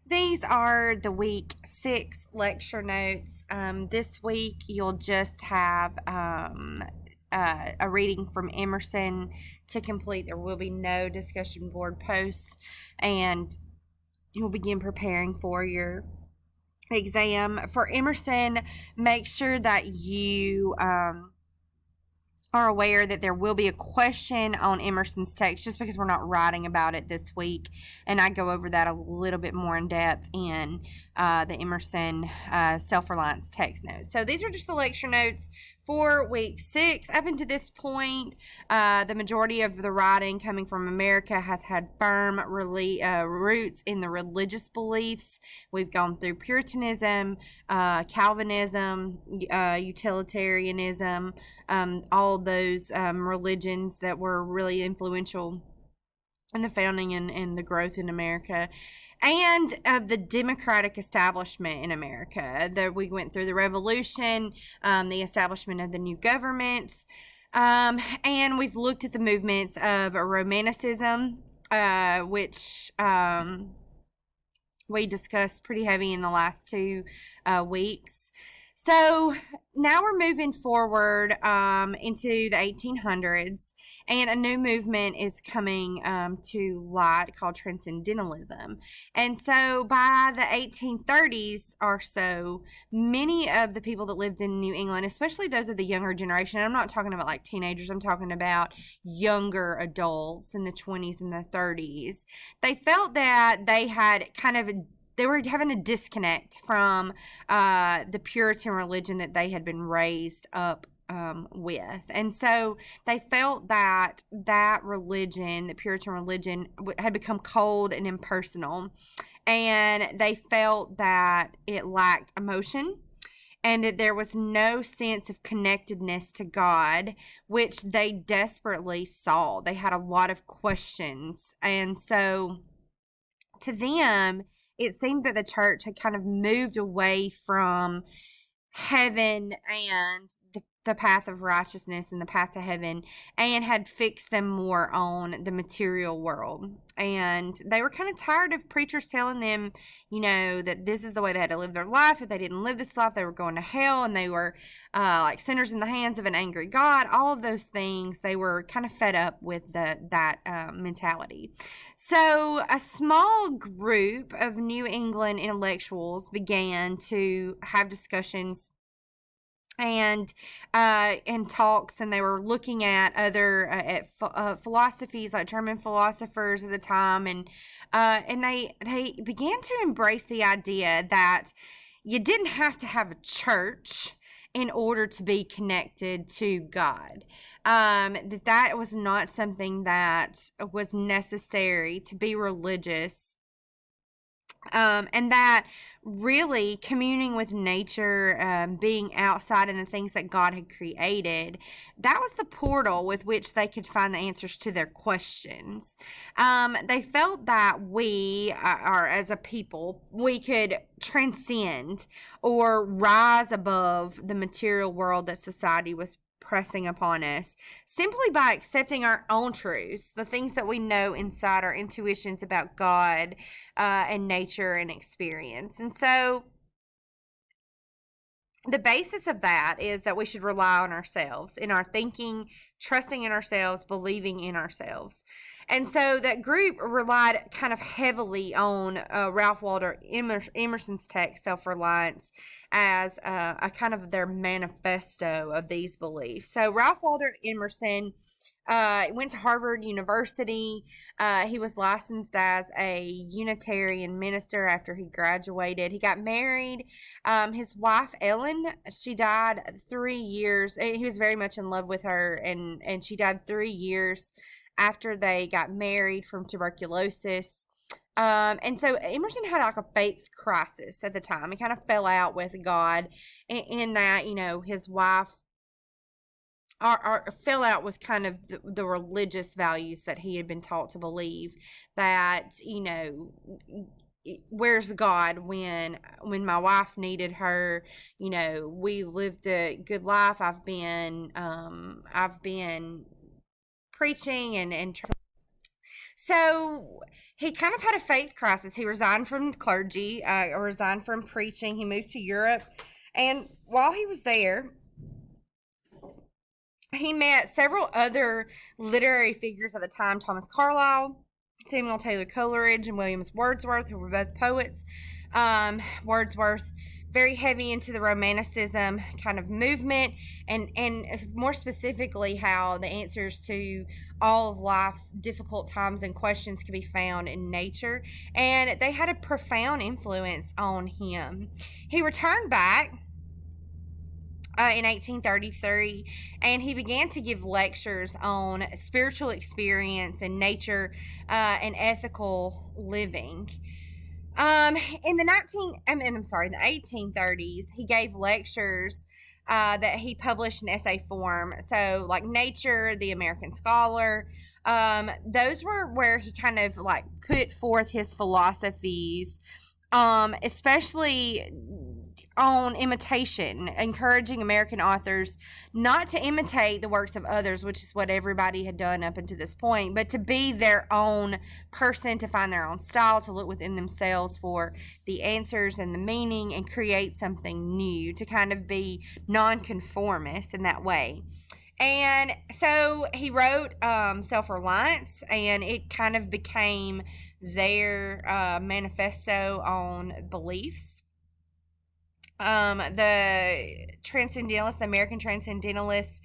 These are the week 6 lecture notes. This week you'll just have a reading from Emerson to complete. There will be no discussion board posts, and you'll begin preparing for your exam. For Emerson, make sure that you are aware that there will be a question on Emerson's text just because we're not writing about it this week. And I go over that a little bit more in depth in the Emerson self-reliance text notes. So these are just the lecture notes for week 6. Up until this point, the majority of the writing coming from America has had firm roots in the religious beliefs. We've gone through Puritanism, Calvinism, utilitarianism, all those religions that were really influential in the founding and the growth in America, and of the democratic establishment in America. We went through the Revolution, the establishment of the new government, and we've looked at the movements of Romanticism, which we discussed pretty heavy in the last 2 weeks. So now we're moving forward into the 1800s, and a new movement is coming to light called transcendentalism. And so by the 1830s or so, many of the people that lived in New England, especially those of the younger generation, I'm not talking about like teenagers, I'm talking about younger adults in the 20s and the 30s, they felt that they were having a disconnect from the Puritan religion that they had been raised up with. And so they felt that religion, the Puritan religion, had become cold and impersonal. And they felt that it lacked emotion and that there was no sense of connectedness to God, which they desperately saw. They had a lot of questions. And so to them, it seemed that the church had kind of moved away from heaven and the path of righteousness and the path to heaven, and had fixed them more on the material world. And they were kind of tired of preachers telling them, that this is the way they had to live their life. If they didn't live this life, they were going to hell, and they were like sinners in the hands of an angry God. All of those things, they were kind of fed up with that mentality. So a small group of New England intellectuals began to have discussions and talks, and they were looking at other philosophies like German philosophers at the time, and they began to embrace the idea that you didn't have to have a church in order to be connected to God. That was not something that was necessary to be religious, and that really communing with nature, being outside in the things that God had created, that was the portal with which they could find the answers to their questions. They felt that we, or as a people, we could transcend or rise above the material world that society was pressing upon us simply by accepting our own truths, the things that we know inside, our intuitions about God and nature and experience. And so the basis of that is that we should rely on ourselves in our thinking, trusting in ourselves, believing in ourselves. And so that group relied kind of heavily on Ralph Waldo Emerson's text, Self-Reliance, as a kind of their manifesto of these beliefs. So Ralph Waldo Emerson went to Harvard University. He was licensed as a Unitarian minister after he graduated. He got married. His wife, Ellen, she died 3 years. He was very much in love with her, and she died 3 years after they got married from tuberculosis. And so Emerson had like a faith crisis at the time. He kind of fell out with God in that, his wife fell out with kind of the religious values that he had been taught to believe, that, where's God when my wife needed her? We lived a good life. I've been preaching and So he kind of had a faith crisis. He resigned from clergy, or resigned from preaching. He moved to Europe. And while he was there, he met several other literary figures of the time: Thomas Carlyle, Samuel Taylor Coleridge, and William Wordsworth, who were both poets. Wordsworth, very heavy into the Romanticism kind of movement, and more specifically, how the answers to all of life's difficult times and questions can be found in nature. And they had a profound influence on him. He returned back in 1833, and he began to give lectures on spiritual experience and nature, and ethical living. In the 1830s, he gave lectures that he published in essay form. So, like Nature, The American Scholar, those were where he kind of like put forth his philosophies, especially on imitation, encouraging American authors not to imitate the works of others, which is what everybody had done up until this point, but to be their own person, to find their own style, to look within themselves for the answers and the meaning, and create something new, to kind of be nonconformist in that way. And so he wrote Self-Reliance, and it kind of became their manifesto on beliefs. The transcendentalists, the American transcendentalists,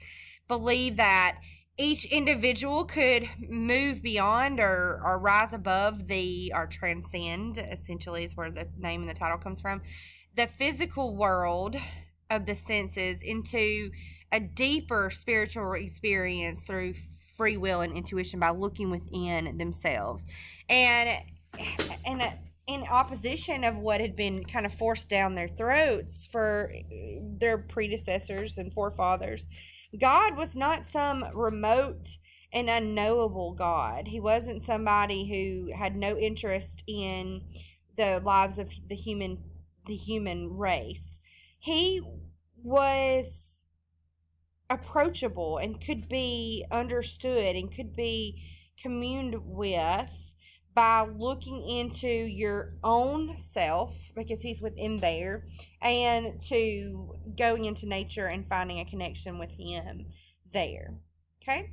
believe that each individual could move beyond, or rise above or transcend, essentially is where the name and the title comes from, the physical world of the senses into a deeper spiritual experience through free will and intuition, by looking within themselves. And in opposition of what had been kind of forced down their throats for their predecessors and forefathers, God was not some remote and unknowable God. He wasn't somebody who had no interest in the lives of the human race. He was approachable and could be understood and could be communed with by looking into your own self, because he's within there, and to going into nature and finding a connection with him there. Okay?